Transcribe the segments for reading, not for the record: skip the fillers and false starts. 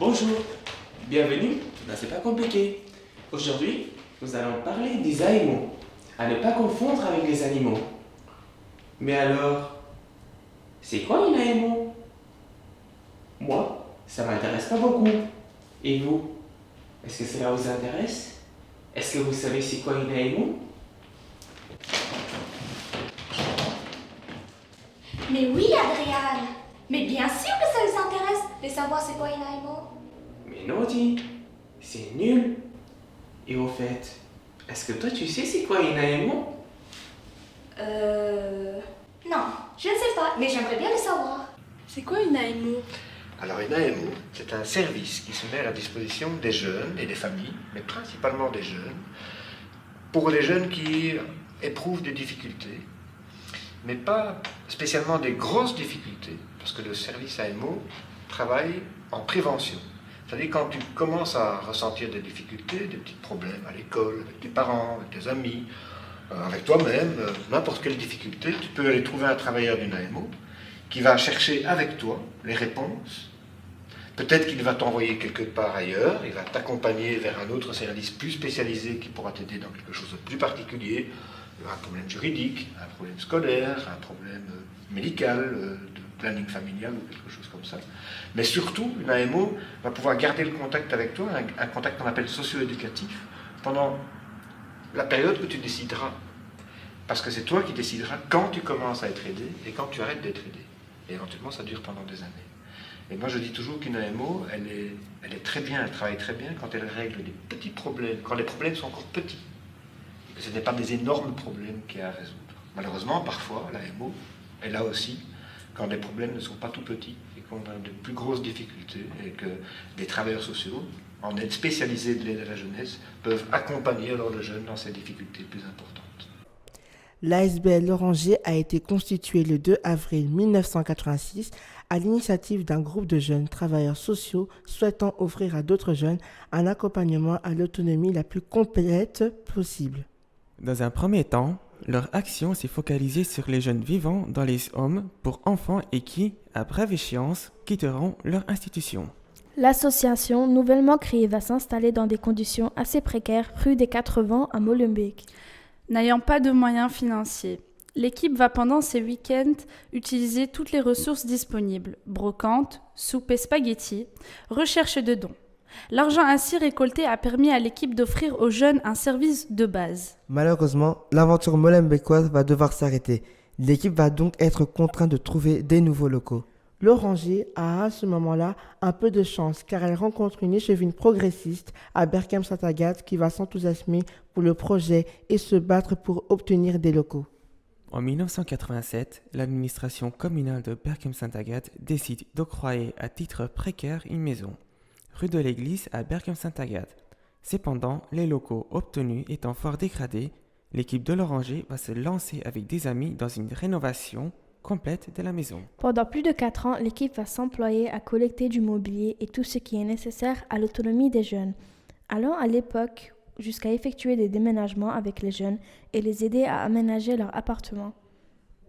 Bonjour, bienvenue dans C'est pas compliqué. Aujourd'hui, nous allons parler des animaux, à ne pas confondre avec les animaux. Mais alors, c'est quoi un animal? Moi, ça m'intéresse pas beaucoup. Et vous, est-ce que cela vous intéresse? Est-ce que vous savez c'est quoi un animal? Mais oui, Adriane. Mais bien sûr que ça les intéresse de savoir c'est quoi un animal. Mais non, dis, c'est nul. Et au fait, est-ce que toi tu sais c'est quoi un animal? Non, je ne sais pas, mais j'aimerais bien le savoir. C'est quoi une AMO? Alors une AMO, c'est un service qui se met à la disposition des jeunes et des familles, mais principalement des jeunes, pour les jeunes qui éprouvent des difficultés, mais pas spécialement des grosses difficultés, parce que le service AMO travaille en prévention. C'est-à-dire quand tu commences à ressentir des difficultés, des petits problèmes à l'école, avec tes parents, avec tes amis, avec toi-même, n'importe quelle difficulté, tu peux aller trouver un travailleur d'une AMO qui va chercher avec toi les réponses. Peut-être qu'il va t'envoyer quelque part ailleurs, il va t'accompagner vers un autre service plus spécialisé qui pourra t'aider dans quelque chose de plus particulier, un problème juridique, un problème scolaire, un problème médical, de planning familial ou quelque chose comme ça. Mais surtout, une AMO va pouvoir garder le contact avec toi, un contact qu'on appelle socio-éducatif, pendant la période que tu décideras. Parce que c'est toi qui décideras quand tu commences à être aidé et quand tu arrêtes d'être aidé. Et éventuellement, ça dure pendant des années. Et moi, je dis toujours qu'une AMO, elle est très bien, elle travaille très bien quand elle règle des petits problèmes, quand les problèmes sont encore petits. Et que ce n'est pas des énormes problèmes qu'il y a à résoudre. Malheureusement, parfois, l'AMO est là aussi quand les problèmes ne sont pas tout petits et qu'on a de plus grosses difficultés et que des travailleurs sociaux, en aide spécialisée de l'aide à la jeunesse, peuvent accompagner alors le jeune dans ses difficultés plus importantes. L'ASBL L'Oranger a été constituée le 2 avril 1986 à l'initiative d'un groupe de jeunes travailleurs sociaux souhaitant offrir à d'autres jeunes un accompagnement à l'autonomie la plus complète possible. Dans un premier temps, leur action s'est focalisée sur les jeunes vivant dans les homes pour enfants et qui, à brève échéance, quitteront leur institution. L'association nouvellement créée va s'installer dans des conditions assez précaires rue des 4 Vents à Molenbeek. N'ayant pas de moyens financiers, l'équipe va pendant ces week-ends utiliser toutes les ressources disponibles, brocante, soupe et spaghettis, recherche de dons. L'argent ainsi récolté a permis à l'équipe d'offrir aux jeunes un service de base. Malheureusement, l'aventure molenbeekoise va devoir s'arrêter. L'équipe va donc être contrainte de trouver des nouveaux locaux. L'Oranger a à ce moment-là un peu de chance car elle rencontre une échevine progressiste à Berchem-Saint-Agathe qui va s'enthousiasmer pour le projet et se battre pour obtenir des locaux. En 1987, l'administration communale de Berchem-Saint-Agathe décide d'octroyer à titre précaire une maison, rue de l'Église à Berchem-Saint-Agathe. Cependant, les locaux obtenus étant fort dégradés, l'équipe de l'Oranger va se lancer avec des amis dans une rénovation complète de la maison. Pendant plus de 4 ans, l'équipe va s'employer à collecter du mobilier et tout ce qui est nécessaire à l'autonomie des jeunes, allant à l'époque jusqu'à effectuer des déménagements avec les jeunes et les aider à aménager leur appartement.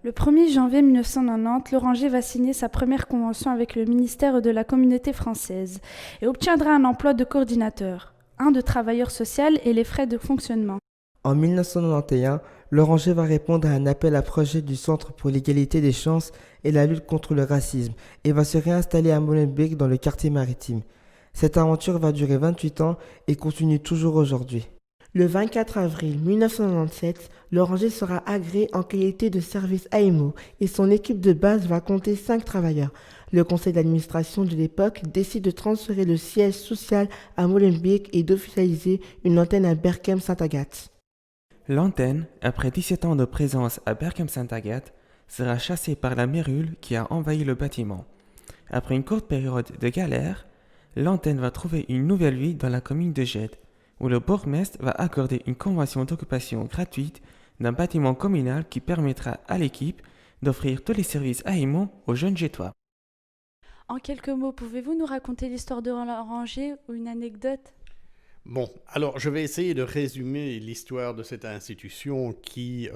Le 1er janvier 1990, l'Oranger va signer sa première convention avec le ministère de la Communauté française et obtiendra un emploi de coordinateur, un de travailleur social et les frais de fonctionnement. En 1991, l'Oranger va répondre à un appel à projet du Centre pour l'égalité des chances et la lutte contre le racisme et va se réinstaller à Molenbeek dans le quartier maritime. Cette aventure va durer 28 ans et continue toujours aujourd'hui. Le 24 avril 1997, l'Oranger sera agréé en qualité de service AMO et son équipe de base va compter 5 travailleurs. Le conseil d'administration de l'époque décide de transférer le siège social à Molenbeek et d'officialiser une antenne à Berchem-Saint-Agathe. L'antenne, après 17 ans de présence à Berchem-Saint-Agathe, sera chassée par la mérule qui a envahi le bâtiment. Après une courte période de galère, l'antenne va trouver une nouvelle vie dans la commune de Gênes, où le bourgmestre va accorder une convention d'occupation gratuite d'un bâtiment communal qui permettra à l'équipe d'offrir tous les services AMO aux jeunes Gétois. En quelques mots, pouvez-vous nous raconter l'histoire de l'Oranger ou une anecdote ? Bon, alors je vais essayer de résumer l'histoire de cette institution qui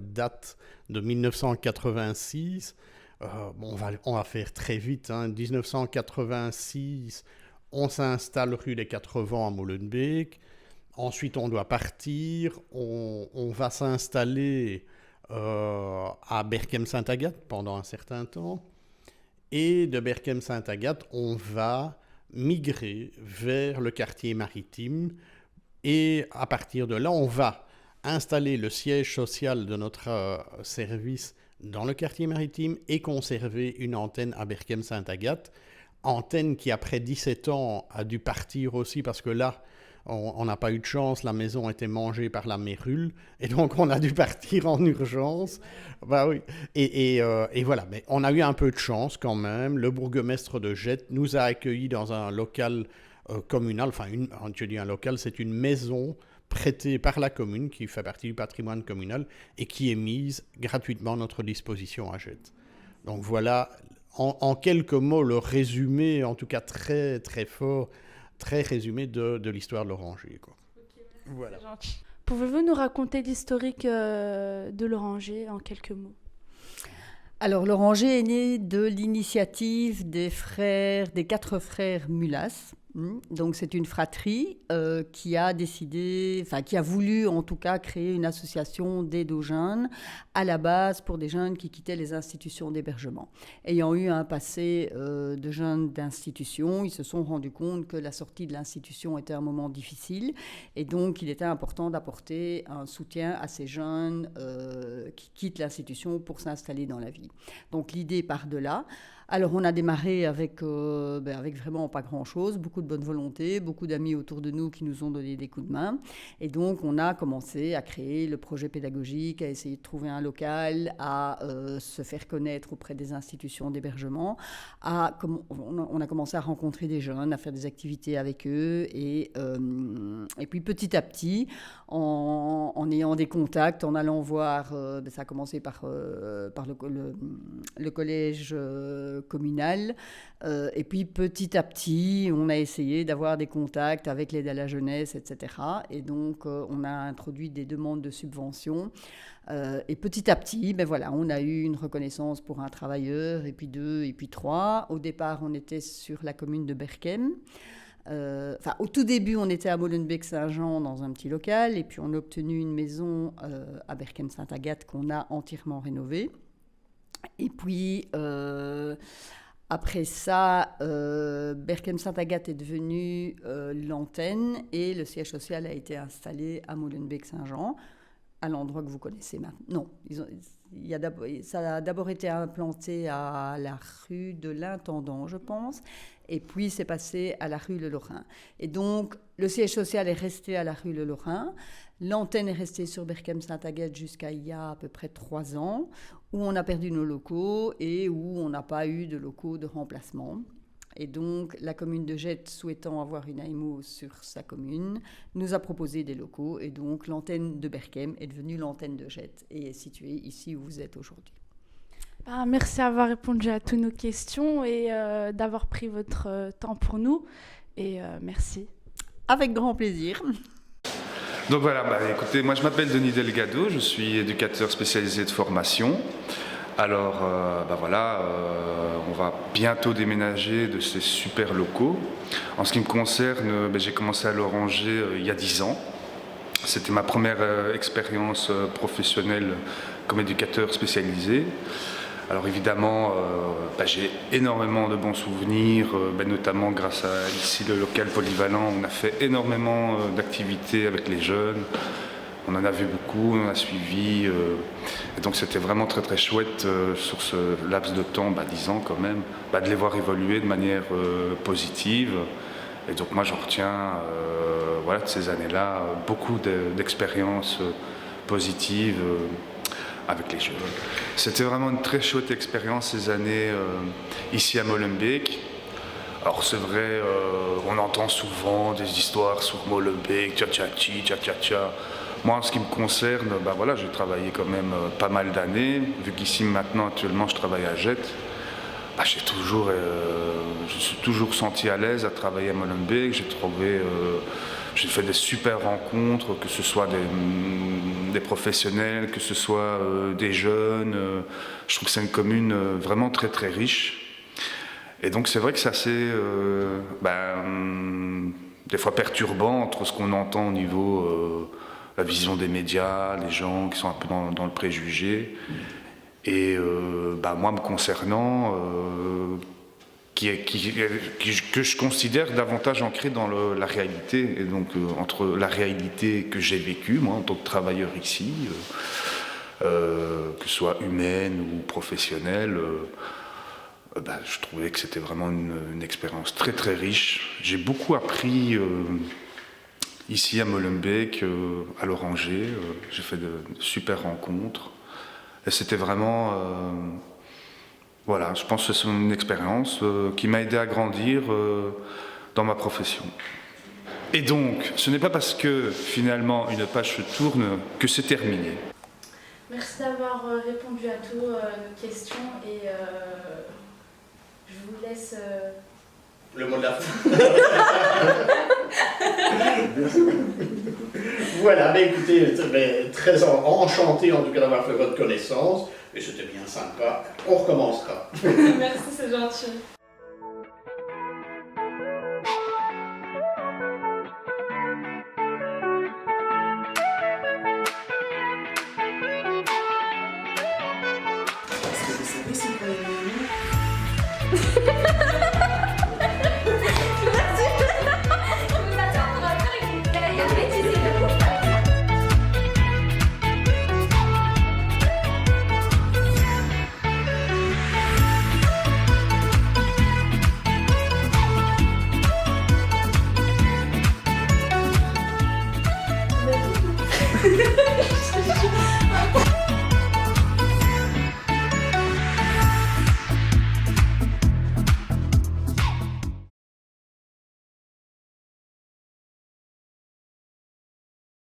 date de 1986. On va faire très vite. 1986, on s'installe rue des Quatre Vents à Molenbeek. Ensuite, on doit partir. On va s'installer à Berchem-Saint-Agathe pendant un certain temps. Et de Berchem-Saint-Agathe, on va migrer vers le quartier maritime. Et à partir de là, on va installer le siège social de notre service dans le quartier maritime et conserver une antenne à Berchem-Saint-Agathe. Antenne qui, après 17 ans, a dû partir aussi parce que là, on n'a pas eu de chance, la maison était mangée par la mérule, et donc on a dû partir en urgence. Bah oui. Et voilà, mais on a eu un peu de chance quand même. Le bourgmestre de Jette nous a accueillis dans un local communal, enfin, je dis un local, c'est une maison prêtée par la commune, qui fait partie du patrimoine communal, et qui est mise gratuitement à notre disposition à Jette. Donc voilà, en quelques mots, le résumé, en tout cas très très fort, très résumé de l'histoire de l'Oranger, quoi. Okay, voilà. Pouvez-vous nous raconter l'historique de l'Oranger en quelques mots? Alors, l'Oranger est né de l'initiative des 4 frères Mulas. Donc, c'est une fratrie qui a décidé, enfin, qui a voulu en tout cas créer une association d'aide aux jeunes, à la base pour des jeunes qui quittaient les institutions d'hébergement. Ayant eu un passé de jeunes d'institution, ils se sont rendus compte que la sortie de l'institution était un moment difficile et donc il était important d'apporter un soutien à ces jeunes qui quittent l'institution pour s'installer dans la vie. Donc, l'idée part de là. Alors, on a démarré avec vraiment pas grand-chose, beaucoup de bonne volonté, beaucoup d'amis autour de nous qui nous ont donné des coups de main. Et donc, on a commencé à créer le projet pédagogique, à essayer de trouver un local, à se faire connaître auprès des institutions d'hébergement. On a commencé à rencontrer des jeunes, à faire des activités avec eux. Et puis, petit à petit, en ayant des contacts, en allant voir, ça a commencé par le collège communal. Et puis petit à petit, on a essayé d'avoir des contacts avec l'aide à la jeunesse, etc. Et donc, on a introduit des demandes de subventions. Et petit à petit, on a eu une reconnaissance pour un travailleur, et puis 2, et puis 3. Au départ, on était sur la commune de Berchem. Au tout début, on était à Molenbeek-Saint-Jean dans un petit local, et puis on a obtenu une maison à Berchem-Saint-Agathe qu'on a entièrement rénovée. Et puis, après ça, Berchem-Saint-Agathe est devenue l'antenne et le siège social a été installé à Molenbeek-Saint-Jean, à l'endroit que vous connaissez maintenant. Non, ça a d'abord été implanté à la rue de l'Intendant, je pense, et puis c'est passé à la rue Le Lorrain. Et donc, le siège social est resté à la rue Le Lorrain. L'antenne est restée sur Berchem-Saint-Agathe jusqu'à il y a à peu près 3 ans, où on a perdu nos locaux et où on n'a pas eu de locaux de remplacement. Et donc, la commune de Jette, souhaitant avoir une AMO sur sa commune, nous a proposé des locaux. Et donc, l'antenne de Berchem est devenue l'antenne de Jette et est située ici où vous êtes aujourd'hui. Merci d'avoir répondu à toutes nos questions et d'avoir pris votre temps pour nous. Et merci. Avec grand plaisir. Donc voilà, écoutez, moi je m'appelle Denis Delgado, je suis éducateur spécialisé de formation. Alors on va bientôt déménager de ces super locaux. En ce qui me concerne, j'ai commencé à l'Oranger il y a 10 ans. C'était ma première expérience professionnelle comme éducateur spécialisé. Alors évidemment, j'ai énormément de bons souvenirs, notamment grâce à ici le local polyvalent. On a fait énormément d'activités avec les jeunes. On en a vu beaucoup, on en a suivi. Et donc c'était vraiment très très chouette sur ce laps de temps, 10 ans quand même, de les voir évoluer de manière positive. Et donc moi j'en retiens de ces années-là beaucoup d'expériences positives avec les jeunes. C'était vraiment une très chouette expérience ces années ici à Molenbeek. Alors c'est vrai, on entend souvent des histoires sur Molenbeek, tcha-tcha-tcha. Moi, en ce qui me concerne, j'ai travaillé quand même pas mal d'années. Vu qu'ici maintenant, actuellement, je travaille à Jette, je suis toujours senti à l'aise à travailler à Molenbeek. J'ai fait des super rencontres, que ce soit des professionnels, que ce soit des jeunes. Je trouve que c'est une commune vraiment très très riche. Et donc c'est vrai que c'est assez, des fois perturbant entre ce qu'on entend au niveau la vision des médias, les gens qui sont un peu dans le préjugé, et moi me concernant, que je considère davantage ancré dans la réalité, et donc entre la réalité que j'ai vécue, moi, en tant que travailleur ici, que ce soit humaine ou professionnelle, je trouvais que c'était vraiment une expérience très très riche. J'ai beaucoup appris ici à Molenbeek, à l'Oranger, j'ai fait de super rencontres, et c'était vraiment... je pense que c'est une expérience qui m'a aidé à grandir dans ma profession. Et donc, ce n'est pas parce que finalement une page se tourne que c'est terminé. Merci d'avoir répondu à toutes nos questions et je vous laisse... Le mot de la fin. Voilà, écoutez, très enchanté en tout cas d'avoir fait votre connaissance. Et c'était bien sympa. On recommencera. Merci, c'est gentil. Est-ce que vous savez c'est quoi une